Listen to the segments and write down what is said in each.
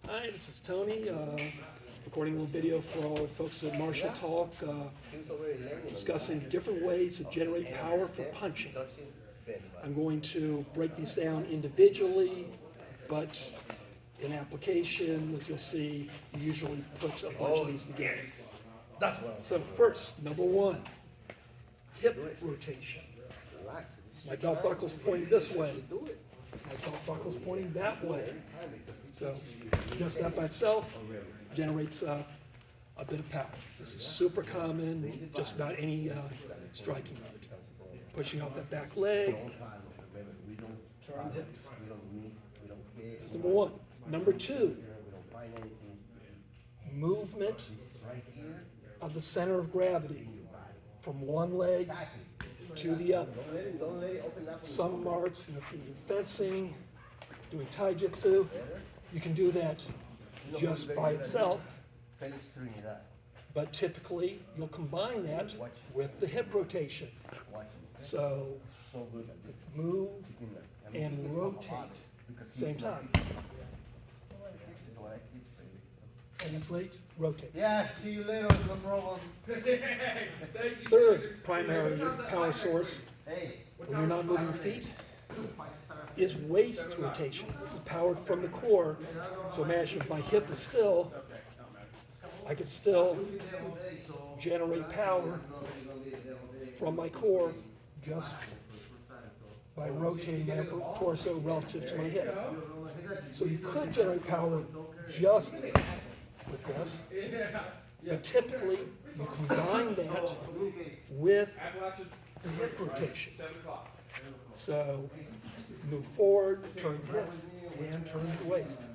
Hi, this is Tony, recording a little video for all the folks at Marshall Talk, discussing different ways to generate power for punching. I'm going to break these down individually, but in application, as you'll see, you usually put a bunch of these together. So first, number one, hip rotation. My belt buckle's pointed this way. My belt buckle's pointing that way. So just that by itself generates a bit of power. This is super common, just about any striking art. Pushing off that back leg, turn the hips. That's number one. Number two, movement of the center of gravity from one leg to the other. Some arts, if you're fencing, doing taijutsu, you can do that just by itself, but typically you'll combine that with the hip rotation. So move and rotate at the same time. Translate, rotate. Yeah, see you later, no problem. Third primary power source, Hey. when you're not moving your feet, is waist rotation. This is powered from the core. So imagine if my hip is still, I could still generate power from my core just by rotating my upper torso relative to my hip. So you could generate power just with this, but typically you combine that with the hip rotation. So move forward, turn the hips, and turn the waist.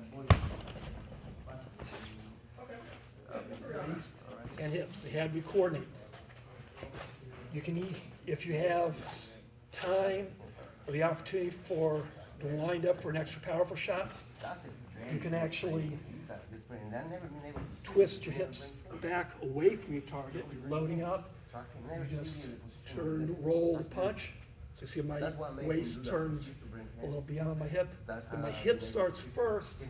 Waist and hips, they had to be coordinated. You can, if you have time or the opportunity to wind up for an extra powerful shot, you can actually twist your hips back away from your target. You're loading up. You just roll the punch. So you see my waist turns a little beyond my hip. And my hip starts first,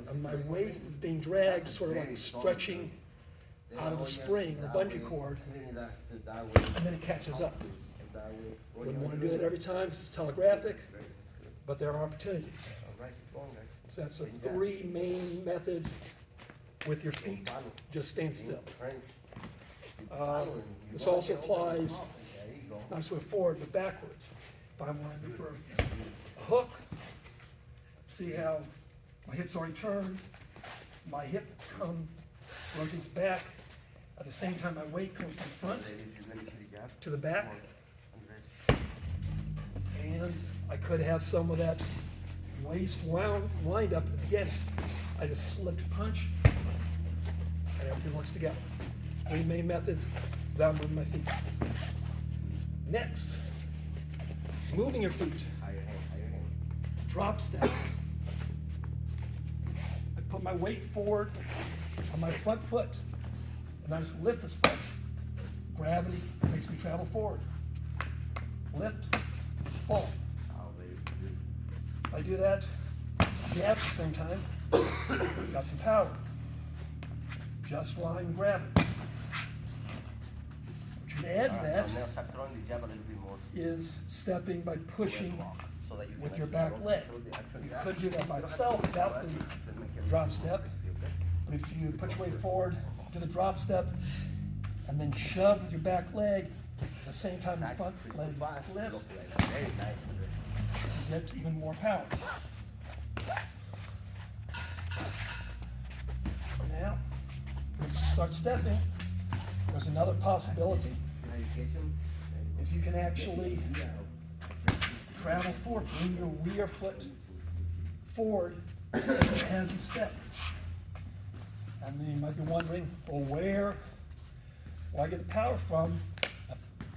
and my waist is being dragged, sort of like stretching out of the spring or bungee cord, and then it catches up. Wouldn't want to do that every time because it's telegraphic, but there are opportunities. So that's the three main methods with your feet. Just stand still. This also applies not just with forward, but backwards. If I'm wanting for a hook, see how my hips already turned, my hip rotates back. At the same time, my weight comes from front to the back. And I could have some of that waist wind up at the beginning. I just slipped a punch, and everything works together. Three main methods without moving my feet. Next, moving your feet. Drop step. I put my weight forward on my front foot, and I just lift this foot. Gravity makes me travel forward. Lift, fall. If I do that, jab at the same time, got some power. Just relying gravity. What you can add to that is stepping by pushing with your back leg. You could do that by itself without the drop step, but if you put your weight forward, do the drop step, and then shove with your back leg, at the same time the front leg lifts, you get even more power. Now, when you start stepping, there's another possibility, is you can actually travel forward, bring your rear foot forward as you step. And then you might be wondering, well, where I get the power from?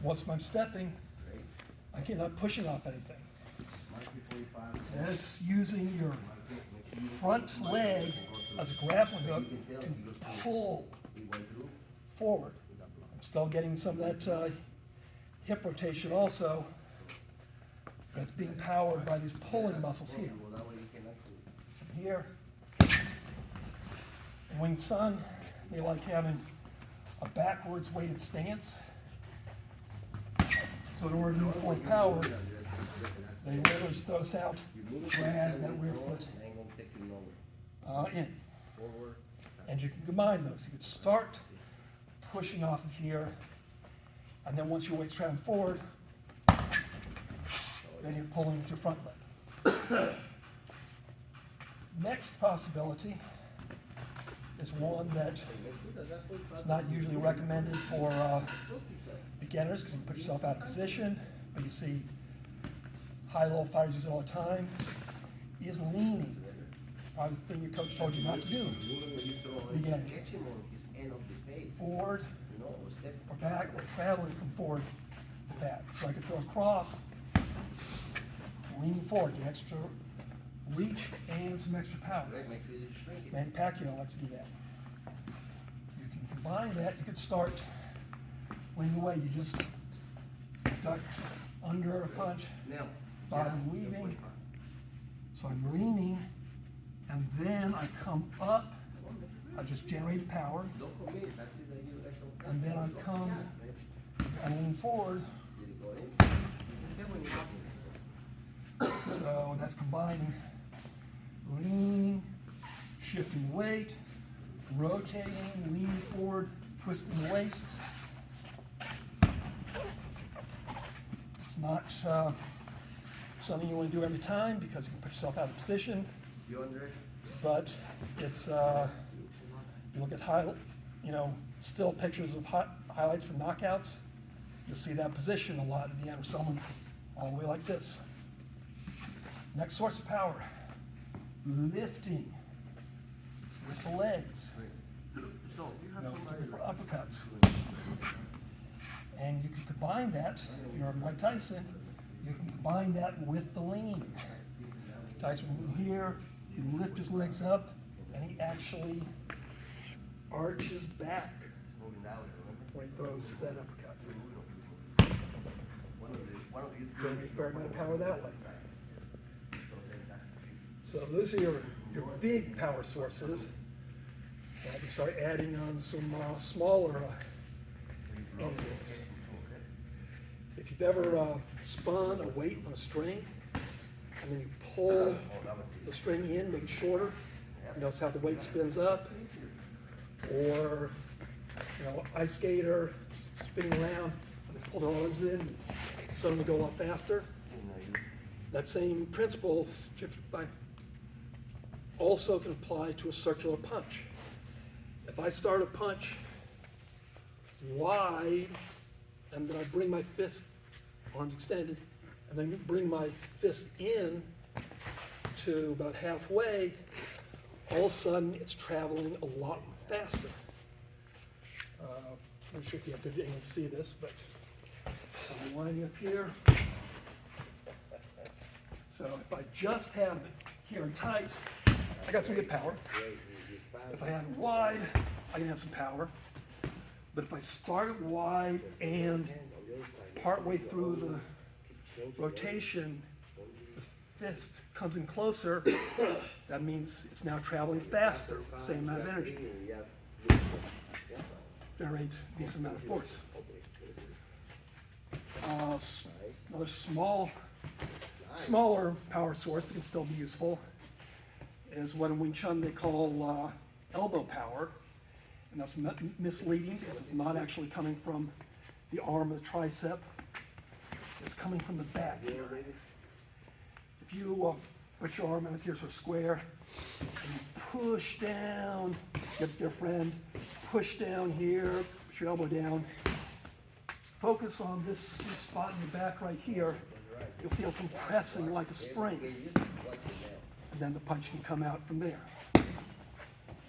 Once I'm stepping, I'm not pushing off anything. And it's using your front leg as a grappling hook to pull forward. I'm still getting some of that hip rotation also, but it's being powered by these pulling muscles here. So here, Wing Chun, they like having a backwards weighted stance. So in order to move forward power, they literally just throw us out, drag that rear foot in. And you can combine those. You could start pushing off of here, and then once your weight's traveling forward, then you're pulling with your front leg. Next possibility is one that is not usually recommended for beginners because you can put yourself out of position, but you see high-level fighters use it all the time, is leaning. Probably the thing your coach told you not to do. Beginning. Forward or back or traveling from forward to back. So I could throw across, leaning forward, get extra reach and some extra power. Manny Pacquiao likes to do that. You can combine that. You could start leaning away. You just duck under a punch, bottom weaving. So I'm leaning, and then I come up. I just generated power, and then I come and lean forward. So that's combining leaning, shifting weight, rotating, leaning forward, twisting the waist. It's not something you want to do every time because you can put yourself out of position, but it's you look at still pictures of highlights from knockouts, you'll see that position a lot at the end where someone's all the way like this. Next source of power, lifting with the legs, for uppercuts. And you can combine that, if you're Mike Tyson, you can combine that with the lean. Tyson will here, he lift his legs up, and he actually arches back when he throws that uppercut. Getting a fair amount of power that way. So those are your big power sources. I can start adding on some smaller engines. If you've ever spun a weight on a string, and then you pull the string in, make it shorter, you notice how the weight spins up, or ice skater spinning around, and they pull their arms in, suddenly go a lot faster. That same principle also can apply to a circular punch. If I start a punch wide, and then I bring my fist, arms extended, and then bring my fist in to about halfway, all of a sudden it's traveling a lot faster. I'm not sure if you have good angle to see this, but I'm winding up here. So if I just have it here and tight, I got some good power. If I had it wide, I can have some power. But if I start it wide and partway through the rotation, the fist comes in closer, that means it's now traveling faster with the same amount of energy. Generate a decent amount of force. Another smaller power source that can still be useful is what in Wing Chun they call elbow power. And that's misleading because it's not actually coming from the arm or the tricep. It's coming from the back. If you put your arm out here sort of square and you push down, get your friend, push down here, put your elbow down, focus on this spot in the back right here, you'll feel compressing like a spring. And then the punch can come out from there.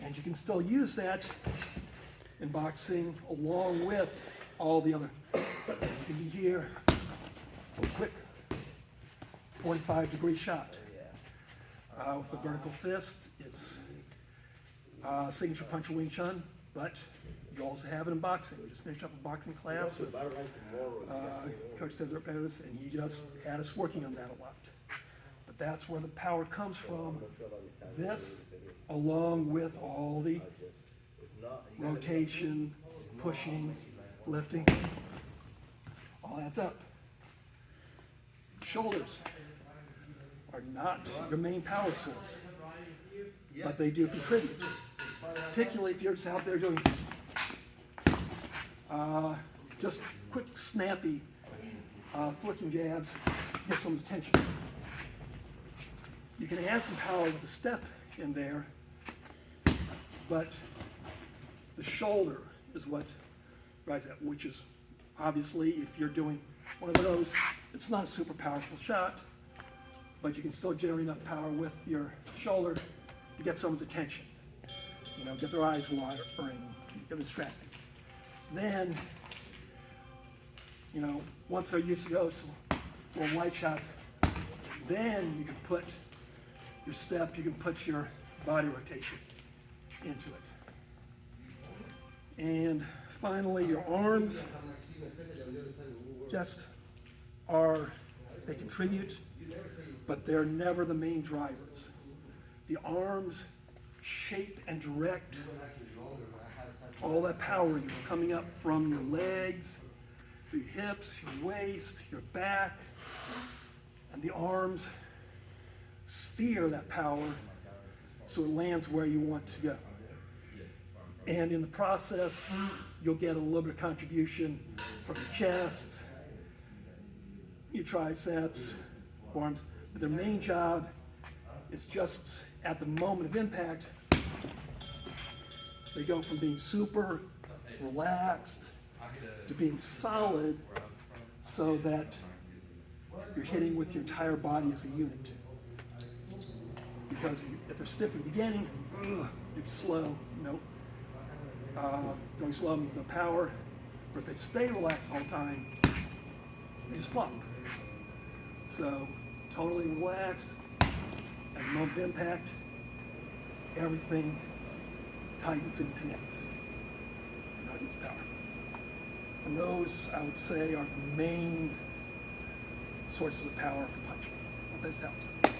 And you can still use that in boxing along with all the other. You can be here, a quick 45-degree shot. With the vertical fist, it's signature punch of Wing Chun, but you also have it in boxing. We just finished up a boxing class with Coach Cesar Perez, and he just had us working on that a lot. But that's where the power comes from. This along with all the rotation, pushing, lifting, all adds up. Shoulders are not your main power source, but they do contribute, particularly if you're just out there doing just quick, snappy flicking jabs, get some attention. You can add some power with a step in there, but the shoulder is what drives that, which is obviously, if you're doing one of those, it's not a super powerful shot, but you can still generate enough power with your shoulder to get someone's attention. You know, get their eyes watering, get them distracted. Then, you know, once they're used to those little light shots, then you can put your step, you can put your body rotation into it. And finally, your arms just are, they contribute, but they're never the main drivers. The arms shape and direct all that power coming up from your legs, through your hips, your waist, your back, and the arms steer that power so it lands where you want to go. And in the process, you'll get a little bit of contribution from your chest, your triceps, arms, but their main job is just at the moment of impact, they go from being super relaxed to being solid so that you're hitting with your entire body as a unit. Because if they're stiff in the beginning, you're slow, nope. Going slow means no power. But if they stay relaxed all the time, they just flop. So totally relaxed, at the moment of impact, everything tightens and connects. And that needs power. And those, I would say, are the main sources of power for punching. I hope this helps.